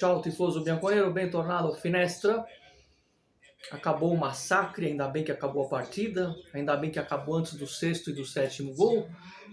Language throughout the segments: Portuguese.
Tchau, tifoso bianconero, bentornado Finestra. Acabou o massacre, ainda bem que acabou a partida, ainda bem que acabou antes do sexto e do sétimo gol,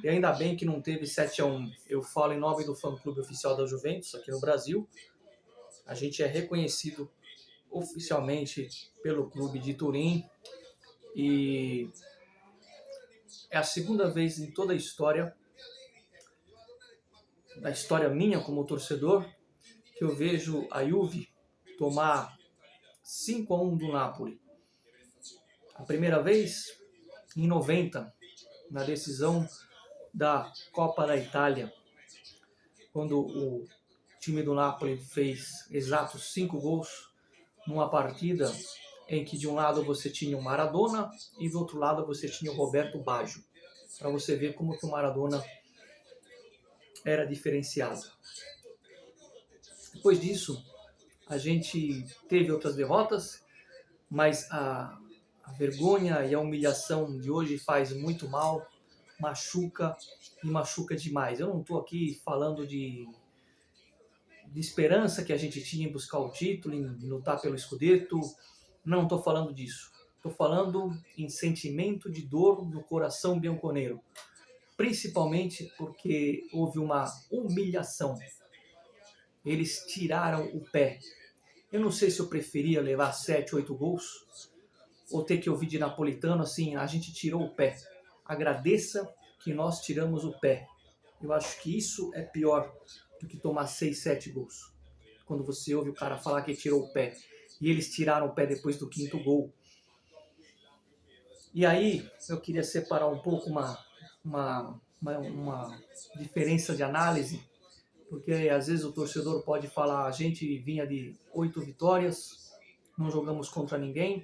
e ainda bem que não teve 7-1. Eu falo em nome do fã-clube oficial da Juventus, aqui no Brasil. A gente é reconhecido oficialmente pelo clube de Turim, e é a segunda vez em toda a história, da história minha como torcedor, que eu vejo a Juve tomar 5-1 do Napoli. A primeira vez em 90, na decisão da Copa da Itália, quando o time do Napoli fez exatos 5 gols numa partida em que de um lado você tinha o Maradona e do outro lado você tinha o Roberto Baggio, para você ver como que o Maradona era diferenciado. Depois disso, a gente teve outras derrotas, mas a vergonha e a humilhação de hoje faz muito mal, machuca e machuca demais. Eu não estou aqui falando de esperança que a gente tinha em buscar o título, em lutar pelo Scudetto, não estou falando disso. Estou falando em sentimento de dor no coração bianconero, principalmente porque houve uma humilhação. Eles tiraram o pé. Eu não sei se eu preferia levar 7, 8 gols ou ter que ouvir de napolitano assim, a gente tirou o pé. Agradeça que nós tiramos o pé. Eu acho que isso é pior do que tomar 6, 7 gols. Quando você ouve o cara falar que tirou o pé. E eles tiraram o pé depois do 5º gol. E aí eu queria separar um pouco uma diferença de análise, porque às vezes o torcedor pode falar, a gente vinha de 8 vitórias, não jogamos contra ninguém,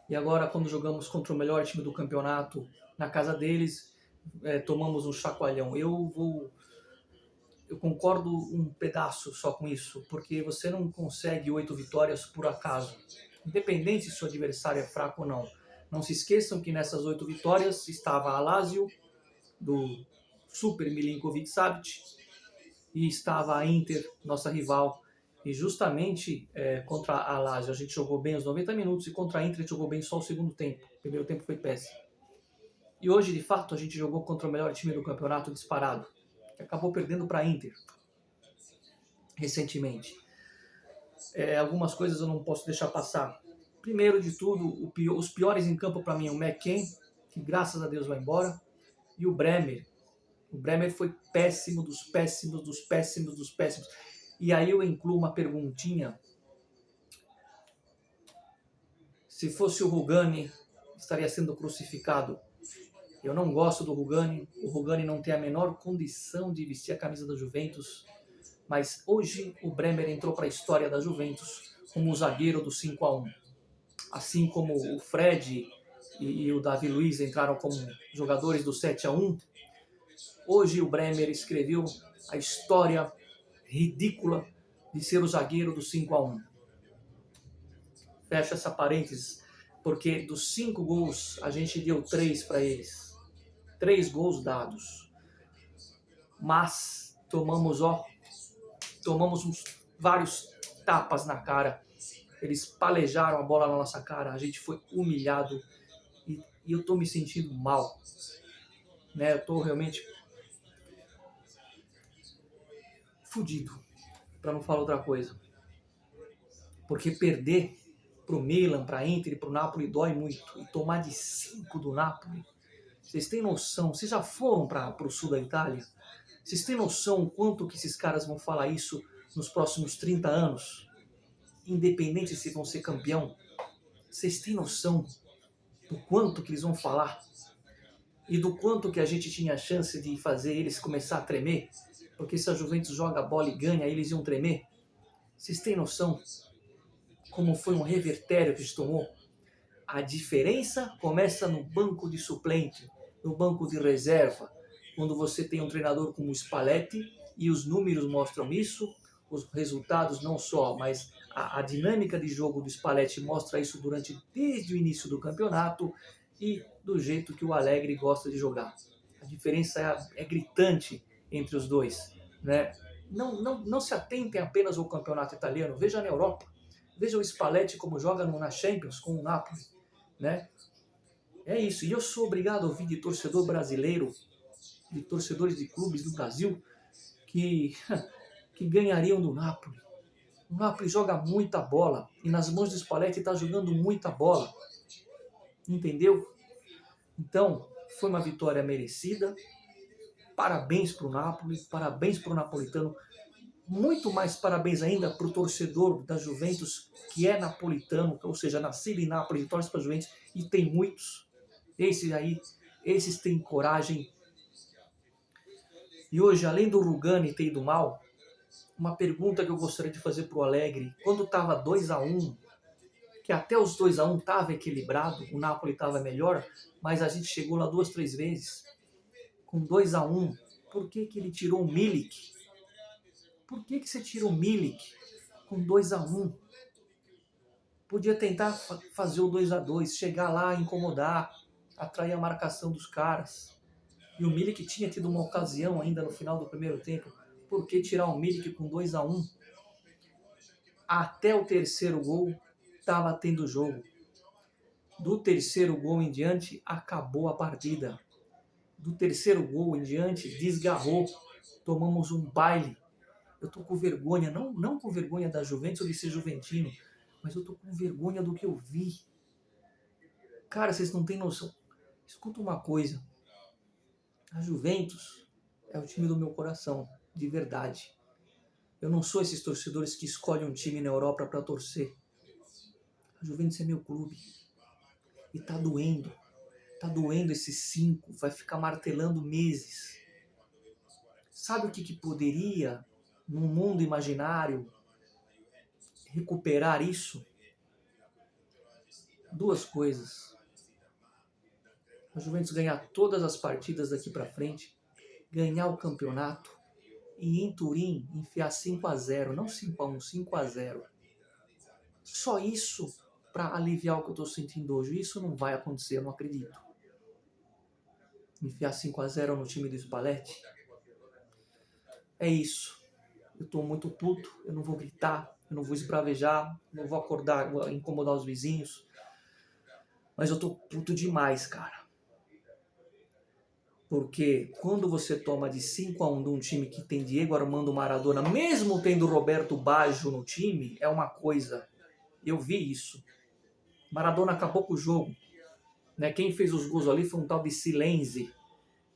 e agora quando jogamos contra o melhor time do campeonato na casa deles, tomamos um chacoalhão. Eu concordo um pedaço só com isso, porque você não consegue 8 vitórias por acaso, independente se o adversário é fraco ou não. Não se esqueçam que nessas 8 vitórias estava a Lazio, do Super Milinkovic-Savic, e estava a Inter, nossa rival. E justamente contra a Lazio a gente jogou bem os 90 minutos e contra a Inter a gente jogou bem só o segundo tempo. O primeiro tempo foi péssimo. E hoje, de fato, a gente jogou contra o melhor time do campeonato disparado, que acabou perdendo para a Inter recentemente. Algumas coisas eu não posso deixar passar. Primeiro de tudo, os piores em campo para mim é o McKennie, que graças a Deus vai embora, e o Bremer. O Bremer foi péssimo, dos péssimos, dos péssimos, dos péssimos. E aí eu incluo uma perguntinha. Se fosse o Rugani, estaria sendo crucificado. Eu não gosto do Rugani. O Rugani não tem a menor condição de vestir a camisa da Juventus. Mas hoje o Bremer entrou para a história da Juventus como o zagueiro do 5-1. Assim como o Fred e o Davi Luiz entraram como jogadores do 7-1, hoje o Bremer escreveu a história ridícula de ser o zagueiro do 5-1. Fecha essa parênteses, porque dos 5 gols a gente deu 3 para eles. 3 gols dados. Mas tomamos vários tapas na cara. Eles palejaram a bola na nossa cara, a gente foi humilhado e eu tô me sentindo mal, né? Eu tô realmente fudido, para não falar outra coisa, porque perder pro Milan, pra Inter e pro Napoli dói muito, e tomar de 5 do Napoli, vocês têm noção? Vocês já foram pro sul da Itália? Vocês têm noção o quanto que esses caras vão falar isso nos próximos 30 anos? Independente se vão ser campeão, vocês têm noção do quanto que eles vão falar? E do quanto que a gente tinha a chance de fazer eles começar a tremer? Porque se a Juventus joga a bola e ganha, eles iam tremer? Vocês têm noção como foi um revertério que a gente tomou? A diferença começa no banco de suplente, no banco de reserva, quando você tem um treinador como o Spalletti, e os números mostram isso, os resultados não só, mas a dinâmica de jogo do Spalletti mostra isso desde o início do campeonato e do jeito que o Allegri gosta de jogar. A diferença é gritante entre os dois, né? não se atentem apenas ao campeonato italiano, veja na Europa. Veja o Spalletti como joga na Champions com o Napoli, né? É isso. E eu sou obrigado a ouvir de torcedor brasileiro, de torcedores de clubes do Brasil, que, que ganhariam do Napoli. O Napoli joga muita bola e nas mãos do Spalletti está jogando muita bola. Entendeu? Então, foi uma vitória merecida. Parabéns para o Napoli, parabéns para o napolitano. Muito mais parabéns ainda para o torcedor da Juventus, que é napolitano, ou seja, nascido em Nápoles, torce para a Juventus, e tem muitos. Esses têm coragem. E hoje, além do Rugani ter ido mal, uma pergunta que eu gostaria de fazer para o Allegri: quando estava 2-1, que até os 2-1 estava equilibrado, o Napoli estava melhor, mas a gente chegou lá 2, 3 vezes, com 2-1, por que ele tirou o Milik? Por que você tirou o Milik com 2-1? Podia tentar fazer o 2-2, chegar lá, incomodar, atrair a marcação dos caras. E o Milik tinha tido uma ocasião ainda no final do primeiro tempo. Por que tirar o Milik com 2-1? Até o terceiro gol estava tendo jogo. Do terceiro gol em diante, acabou a partida. Do terceiro gol em diante, desgarrou. Tomamos um baile. Eu tô com vergonha, não com vergonha da Juventus ou de ser juventino, mas eu tô com vergonha do que eu vi. Cara, vocês não têm noção. Escuta uma coisa. A Juventus é o time do meu coração, de verdade. Eu não sou esses torcedores que escolhem um time na Europa para torcer. A Juventus é meu clube. E tá doendo. Tá doendo esses 5. Vai ficar martelando meses. Sabe o que poderia, num mundo imaginário, recuperar isso? 2 coisas. A Juventus ganhar todas as partidas daqui para frente, ganhar o campeonato e em Turim enfiar 5-0, não 5-1, 5-0. Só isso para aliviar o que eu estou sentindo hoje. Isso não vai acontecer, eu não acredito. Enfiar 5-0 no time do Spalletti. É isso. Eu estou muito puto, eu não vou gritar, eu não vou esbravejar, não vou acordar, vou incomodar os vizinhos. Mas eu estou puto demais, cara. Porque quando você toma de 5-1 de um time que tem Diego Armando Maradona, mesmo tendo Roberto Baggio no time, é uma coisa. Eu vi isso. Maradona acabou com o jogo. Né? Quem fez os gols ali foi um tal de Silenzi,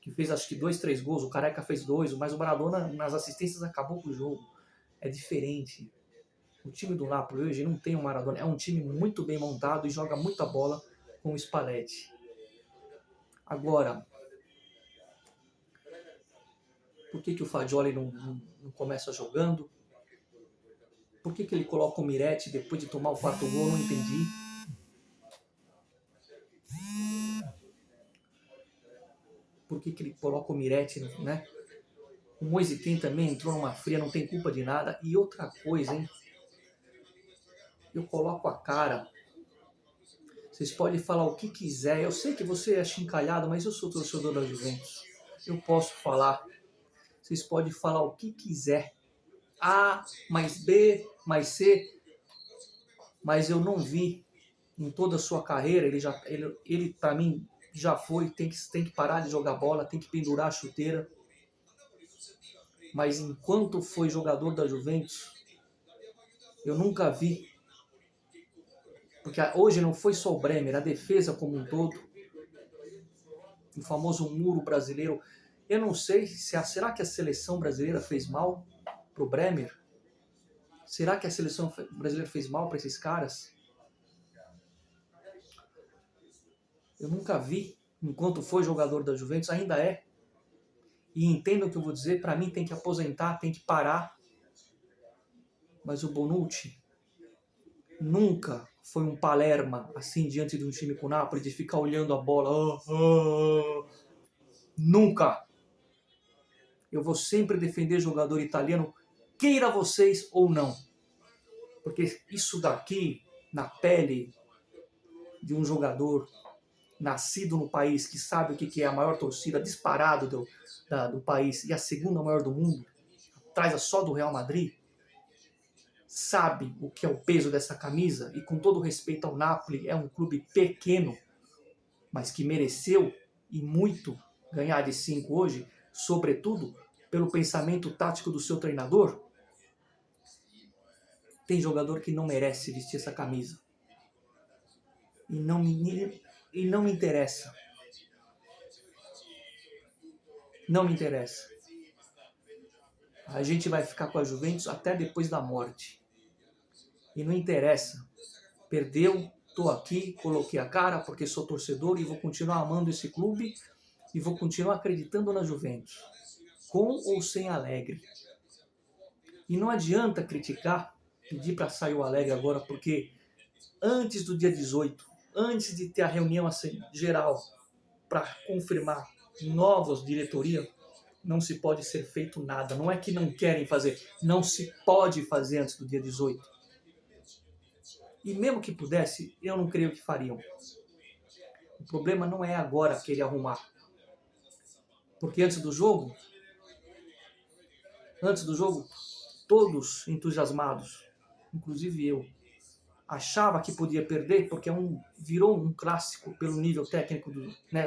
que fez acho que 2, 3 gols. O Careca fez 2, mas o Maradona nas assistências acabou com o jogo. É diferente. O time do Napoli hoje não tem o Maradona. É um time muito bem montado e joga muita bola com o Spalletti. Agora, por que o Fagioli não começa jogando? Por que ele coloca o Miretti depois de tomar o 4º gol? Não entendi. Por que ele coloca o Miretti, né? O Moise Kean também entrou numa fria, não tem culpa de nada. E outra coisa, hein? Eu coloco a cara. Vocês podem falar o que quiser. Eu sei que você é achincalhado, mas eu sou torcedor da Juventus. Eu posso falar. Vocês podem falar o que quiser. A, mais B, mais C. Mas eu não vi em toda a sua carreira, ele para mim já foi, tem que parar de jogar bola, tem que pendurar a chuteira. Mas enquanto foi jogador da Juventus, eu nunca vi. Porque hoje não foi só o Bremer, a defesa como um todo. O famoso muro brasileiro. Eu não sei, será que a seleção brasileira fez mal pro Bremer? Será que a seleção brasileira fez mal para esses caras? Eu nunca vi, enquanto foi jogador da Juventus, ainda é. E entendo o que eu vou dizer, para mim tem que aposentar, tem que parar. Mas o Bonucci nunca foi um Palerma, assim, diante de um time com o Napoli, de ficar olhando a bola. Nunca! Eu vou sempre defender jogador italiano, queira vocês ou não. Porque isso daqui, na pele de um jogador nascido no país, que sabe o que é a maior torcida disparado do país e a segunda maior do mundo, trás só do Real Madrid, sabe o que é o peso dessa camisa, e com todo respeito ao Napoli, é um clube pequeno, mas que mereceu e muito ganhar de 5 hoje, sobretudo pelo pensamento tático do seu treinador. Tem jogador que não merece vestir essa camisa. E não me interessa. Não me interessa. A gente vai ficar com a Juventus até depois da morte. E não interessa. Perdeu, tô aqui, coloquei a cara porque sou torcedor e vou continuar amando esse clube e vou continuar acreditando na Juventus. Com ou sem Alegre. E não adianta criticar, pedir para sair o Alegre agora, porque antes do dia 18, antes de ter a reunião geral para confirmar novas diretorias, não se pode ser feito nada. Não é que não querem fazer, não se pode fazer antes do dia 18. E mesmo que pudesse, eu não creio que fariam. O problema não é agora querer arrumar. Porque antes do jogo, todos entusiasmados, inclusive eu, achava que podia perder porque virou um clássico pelo nível técnico.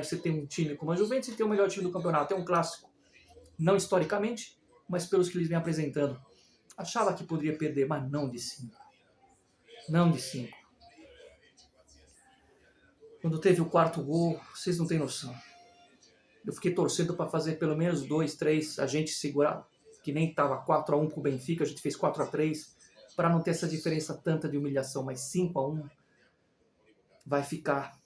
Você tem um time como a Juventus e tem o melhor time do campeonato. É um clássico, não historicamente, mas pelos que eles vêm apresentando. Achava que poderia perder, mas não de 5. Não de 5. Quando teve o quarto gol, vocês não têm noção. Eu fiquei torcendo para fazer pelo menos 2, 3, a gente segurar, que nem estava 4-1 pro Benfica, a gente fez 4-3, para não ter essa diferença tanta de humilhação, mas 5-1 vai ficar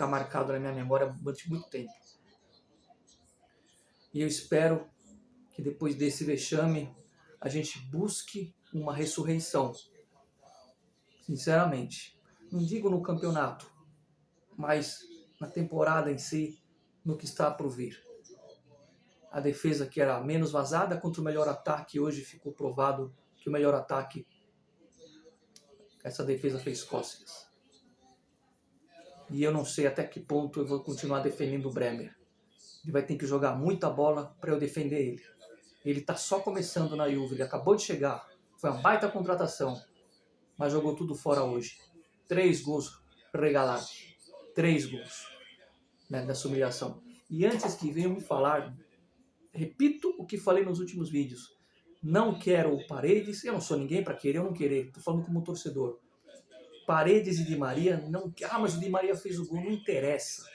marcado na minha memória durante muito tempo. E eu espero que depois desse vexame a gente busque uma ressurreição. Sinceramente. Não digo no campeonato, mas na temporada em si, no que está por vir. A defesa que era menos vazada contra o melhor ataque, hoje ficou provado que o melhor ataque, essa defesa fez cócegas. E eu não sei até que ponto eu vou continuar defendendo o Bremer. Ele vai ter que jogar muita bola para eu defender ele. Ele está só começando na Juve, ele acabou de chegar, foi uma baita contratação, mas jogou tudo fora hoje. 3 gols regalados. 3 gols, né, dessa humilhação. E antes que venham me falar, repito o que falei nos últimos vídeos. Não quero o Paredes, eu não sou ninguém para querer ou não querer, estou falando como torcedor. Paredes e Di Maria, não, mas o Di Maria fez o gol, não interessa.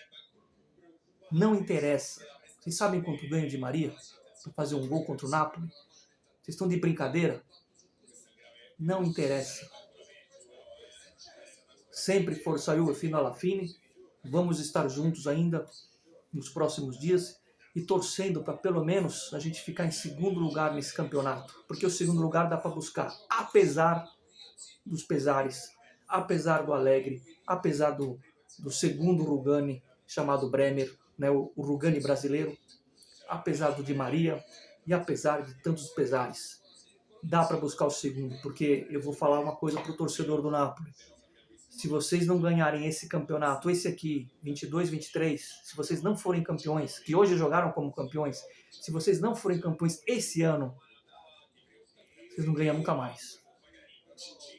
Não interessa. Vocês sabem quanto ganha o Di Maria para fazer um gol contra o Napoli? Vocês estão de brincadeira? Não interessa. Sempre força Juve fino alla fine. Vamos estar juntos ainda nos próximos dias e torcendo para pelo menos a gente ficar em segundo lugar nesse campeonato. Porque o segundo lugar dá para buscar, apesar dos pesares, apesar do Alegre, apesar do segundo Rugani, chamado Bremer, né, o Rugani brasileiro, apesar do Di Maria e apesar de tantos pesares. Dá para buscar o segundo, porque eu vou falar uma coisa para o torcedor do Napoli. Se vocês não ganharem esse campeonato, esse aqui, 22, 23, se vocês não forem campeões, que hoje jogaram como campeões, se vocês não forem campeões esse ano, vocês não ganham nunca mais.